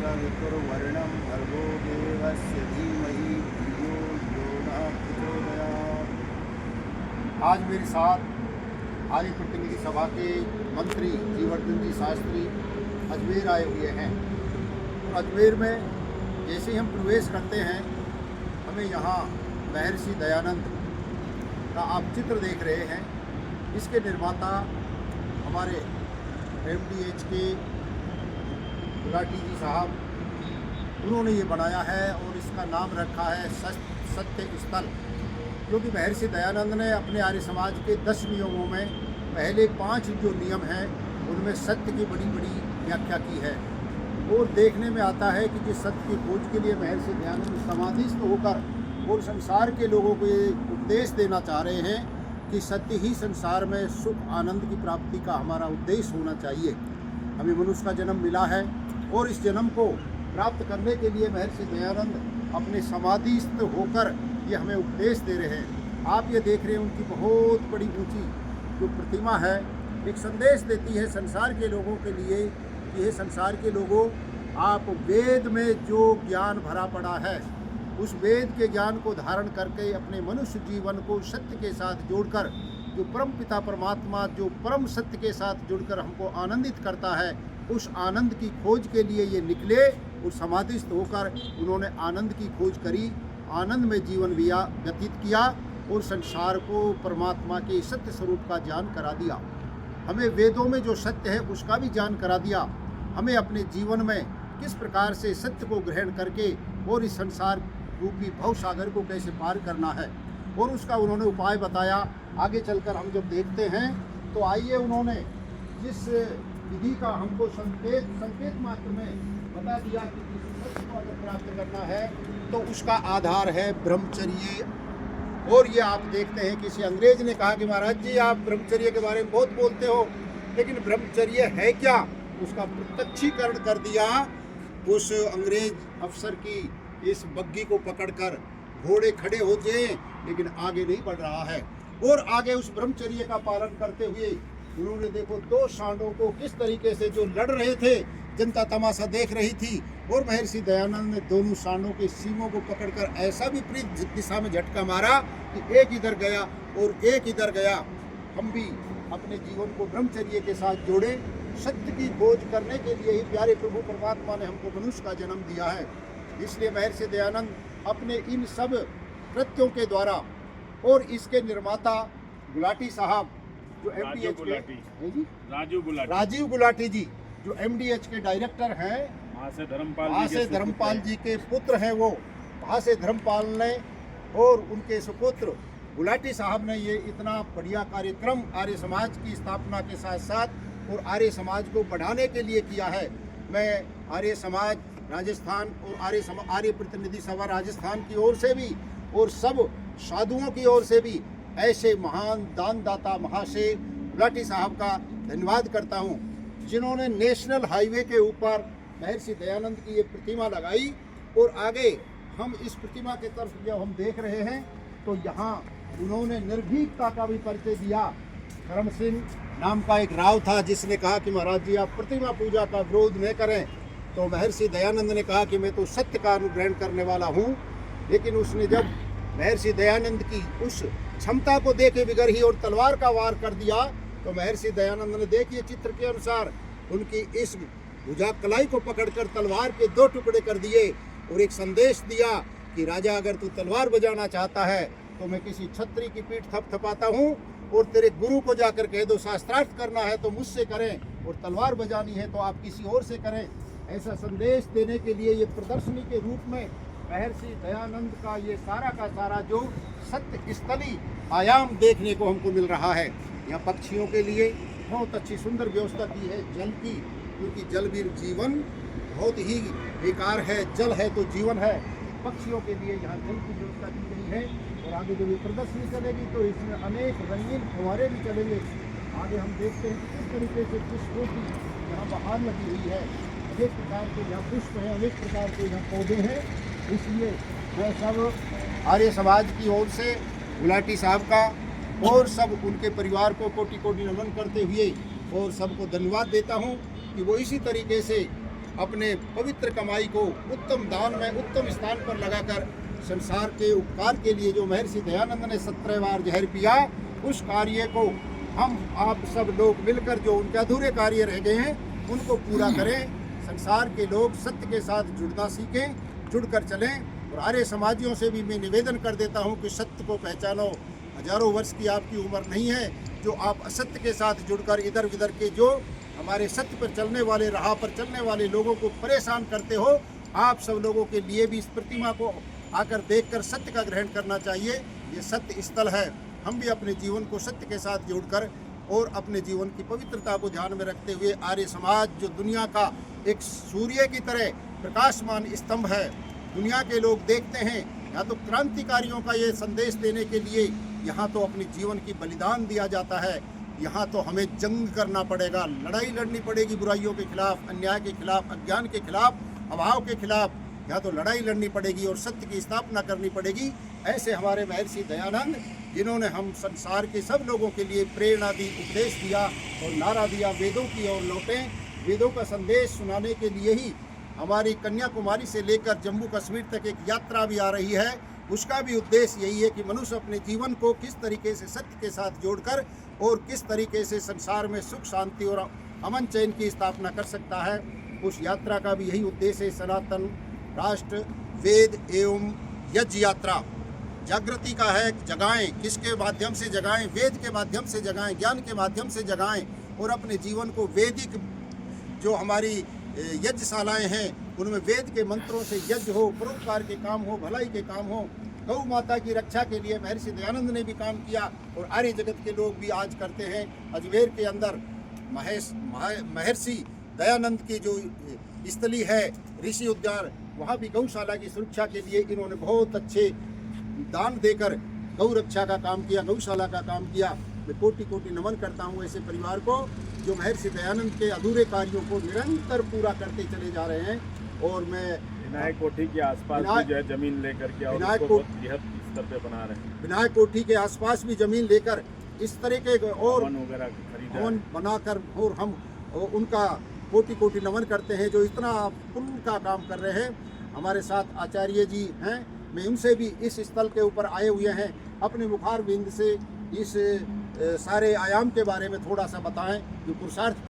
सवितुर्वरुणं भर्गो देवस्य धीमहि धियो यो नः प्रचोदयात्। आज मेरे साथ आर्य प्रतिनिधि सभा के मंत्री जीवर्धन जी शास्त्री अजमेर आए हुए हैं। और अजमेर में जैसे ही हम प्रवेश करते हैं हमें यहाँ महर्षि दयानंद का आप चित्र देख रहे हैं। इसके निर्माता हमारे MDH के गुलाटी जी साहब, उन्होंने ये बनाया है और इसका नाम रखा है सत्य स्थल, क्योंकि महर्षि दयानंद ने अपने आर्य समाज के 10 नियमों में पहले 5 जो नियम हैं उनमें सत्य की बड़ी बड़ी व्याख्या की है। और देखने में आता है कि जिस सत्य की खोज के लिए महर्षि दयानंद समाधिस्थ होकर और संसार के लोगों को ये उपदेश देना चाह रहे हैं कि सत्य ही संसार में सुख आनंद की प्राप्ति का हमारा उद्देश्य होना चाहिए। हमें मनुष्य का जन्म मिला है और इस जन्म को प्राप्त करने के लिए महर्षि दयानंद अपने समाधिस्थ होकर ये हमें उपदेश दे रहे हैं। आप ये देख रहे हैं उनकी बहुत बड़ी ऊंची जो प्रतिमा है, एक संदेश देती है संसार के लोगों के लिए कि ये संसार के लोगों, आप वेद में जो ज्ञान भरा पड़ा है उस वेद के ज्ञान को धारण करके अपने मनुष्य जीवन को सत्य के साथ जोड़कर, जो परम पिता परमात्मा जो परम सत्य के साथ जुड़कर हमको आनंदित करता है, उस आनंद की खोज के लिए ये निकले और समाधिस्थ होकर उन्होंने आनंद की खोज करी, आनंद में जीवन व्यतीत किया और संसार को परमात्मा के सत्य स्वरूप का ज्ञान करा दिया। हमें वेदों में जो सत्य है उसका भी ज्ञान करा दिया। हमें अपने जीवन में किस प्रकार से सत्य को ग्रहण करके और इस संसार रूपी भव सागर को कैसे पार करना है, और उसका उन्होंने उपाय बताया। आगे चलकर हम जब देखते हैं तो आइए, उन्होंने जिस विधि का हमको संकेत मात्र में बता दिया कि किसी सत्य को अगर प्राप्त करना है तो उसका आधार है ब्रह्मचर्य। और ये आप देखते हैं किसी अंग्रेज ने कहा कि महाराज जी आप ब्रह्मचर्य के बारे में बहुत बोलते हो, लेकिन ब्रह्मचर्य है क्या, उसका प्रत्यक्षीकरण कर दिया उस अंग्रेज अफसर की इस बग्गी को पकड़कर। घोड़े खड़े हो जाए लेकिन आगे नहीं बढ़ रहा है। और आगे उस ब्रह्मचर्य का पालन करते हुए उन्होंने देखो 2 सांडों को किस तरीके से जो लड़ रहे थे, जनता तमाशा देख रही थी, और महर्षि दयानंद ने दोनों सांडों के सींगों को पकड़कर ऐसा विपरीत दिशा में झटका मारा कि एक इधर गया और एक इधर गया। हम भी अपने जीवन को ब्रह्मचर्य के साथ जोड़े। सत्य की खोज करने के लिए ही प्यारे प्रभु परमात्मा ने हमको मनुष्य का जन्म दिया है। इसलिए महर्षि दयानंद अपने इन सब कृत्यों के द्वारा, और इसके निर्माता गुलाटी साहब जो MDH के राजीव गुलाटी जी जो MDH के डायरेक्टर हैं, धर्मपाल जी के पुत्र हैं वो, भासे धर्मपाल ने और उनके सुपुत्र गुलाटी साहब ने ये इतना बढ़िया कार्यक्रम आर्य समाज की स्थापना के साथ साथ और आर्य समाज को बढ़ाने के लिए किया है। मैं आर्य समाज राजस्थान और आर्य प्रतिनिधि सभा राजस्थान की ओर से भी और सब साधुओं की ओर से भी ऐसे महान दानदाता महाशय गुलाटी साहब का धन्यवाद करता हूं, जिन्होंने नेशनल हाईवे के ऊपर महर्षि दयानंद की ये प्रतिमा लगाई। और आगे हम इस प्रतिमा के तरफ जब हम देख रहे हैं तो यहाँ उन्होंने निर्भीकता का भी परिचय दिया। करम सिंह नाम का एक राव था जिसने कहा कि महाराज जी आप प्रतिमा पूजा का विरोध न करें, तो महर्षि दयानंद ने कहा कि मैं तो सत्य का अनुग्रहण करने वाला हूँ। लेकिन उसने जब महर्षि दयानंद की उस क्षमता को देखे बिगरही और तलवार का वार कर दिया, तो महर्षि दयानंद ने देखिए चित्र के अनुसार उनकी इस भुजा कलाई को पकड़कर तलवार के 2 टुकड़े कर दिए और एक संदेश दिया कि राजा अगर तू तलवार बजाना चाहता है तो मैं किसी छत्री की पीठ थपथपाता हूँ, और तेरे गुरु को जाकर कह दो शास्त्रार्थ करना है तो मुझसे करें और तलवार बजानी है तो आप किसी और से करें। ऐसा संदेश देने के लिए ये प्रदर्शनी के रूप में महर्षि दयानंद का ये सारा का सारा जो सत्य स्थली आयाम देखने को हमको मिल रहा है। यहाँ पक्षियों के लिए बहुत अच्छी सुंदर व्यवस्था की है जल की, क्योंकि जल भी जीवन बहुत ही बेकार है, जल है तो जीवन है। पक्षियों के लिए यहाँ जल की व्यवस्था की गई है। और आगे जब ये प्रदर्शनी चलेगी तो इसमें अनेक रंगीन फुहारे भी चलेंगे। आगे हम देखते हैं कि किस तरीके से पुष्पों की यहाँ बहार लगी हुई है, अनेक प्रकार के यहाँ पुष्प हैं, अनेक प्रकार के यहाँ पौधे हैं। इसलिए मैं सब आर्य समाज की ओर से गुलाटी साहब का और सब उनके परिवार को कोटि कोटि नमन करते हुए और सबको धन्यवाद देता हूँ कि वो इसी तरीके से अपने पवित्र कमाई को उत्तम दान में उत्तम स्थान पर लगाकर संसार के उपकार के लिए जो महर्षि दयानंद ने 17 बार जहर पिया, उस कार्य को हम आप सब लोग मिलकर जो उनके अधूरे कार्य रह गए हैं उनको पूरा करें। संसार के लोग सत्य के साथ जुड़ना सीखें, जुड़कर चलें। और आर्य समाजियों से भी मैं निवेदन कर देता हूं कि सत्य को पहचानो। हजारों वर्ष की आपकी उम्र नहीं है जो आप असत्य के साथ जुड़कर इधर उधर के जो हमारे सत्य पर चलने वाले, राह पर चलने वाले लोगों को परेशान करते हो। आप सब लोगों के लिए भी इस प्रतिमा को आकर देखकर सत्य का ग्रहण करना चाहिए। ये सत्य स्थल है। हम भी अपने जीवन को सत्य के साथ जोड़कर और अपने जीवन की पवित्रता को ध्यान में रखते हुए आर्य समाज जो दुनिया का एक सूर्य की तरह प्रकाशमान स्तंभ है, दुनिया के लोग देखते हैं। या तो क्रांतिकारियों का ये संदेश देने के लिए यहाँ तो अपने जीवन की बलिदान दिया जाता है, यहाँ तो हमें जंग करना पड़ेगा, लड़ाई लड़नी पड़ेगी बुराइयों के खिलाफ, अन्याय के खिलाफ, अज्ञान के खिलाफ, अभाव के खिलाफ। यहाँ तो लड़ाई लड़नी पड़ेगी और सत्य की स्थापना करनी पड़ेगी। ऐसे हमारे महर्षि दयानंद, जिन्होंने हम संसार के सब लोगों के लिए प्रेरणा दी, उपदेश दिया और नारा दिया, वेदों की ओर लौटें। वेदों का संदेश सुनाने के लिए ही हमारी कन्याकुमारी से लेकर जम्मू कश्मीर तक एक यात्रा भी आ रही है। उसका भी उद्देश्य यही है कि मनुष्य अपने जीवन को किस तरीके से सत्य के साथ जोड़कर और किस तरीके से संसार में सुख शांति और अमन चैन की स्थापना कर सकता है। उस यात्रा का भी यही उद्देश्य है। सनातन राष्ट्र वेद एवं यज्ञ यात्रा जागृति का है। जगाएं, किसके माध्यम से जगाएं? वेद के माध्यम से जगाएं, ज्ञान के माध्यम से जगाएं और अपने जीवन को वैदिक जो हमारी यज्ञशालाएं हैं उनमें वेद के मंत्रों से यज्ञ हो, परोपकार के काम हो, भलाई के काम हो। गौ माता की रक्षा के लिए महर्षि दयानंद ने भी काम किया और आर्य जगत के लोग भी आज करते हैं। अजमेर के अंदर महर्षि दयानंद की जो स्थली है ऋषि उद्यान, वहाँ भी गौशाला की सुरक्षा के लिए इन्होंने बहुत अच्छे दान देकर गौ रक्षा का काम किया, गौशाला का काम किया। मैं कोटि कोटि नमन करता हूँ ऐसे परिवार को जो महर्षि दयानंद के अधूरे कार्यों को निरंतर पूरा करते चले जा रहे हैं। और मैं विनायक कोठी के आसपास भी जो है जमीन लेकर के और उसको बहुत बृहद स्तर पे बना रहे हैं। विनायक कोठी के आसपास भी जमीन लेकर इस तरह के और भवन बनाकर और हम उनका कोटि कोटि नमन करते हैं जो इतना पुण्य का काम कर रहे हैं। हमारे साथ आचार्य जी हैं, मैं उनसे भी इस स्थल के ऊपर आए हुए हैं अपने मुखार बिंद से इस सारे आयाम के बारे में थोड़ा सा बताएं जो पुरुषार्थ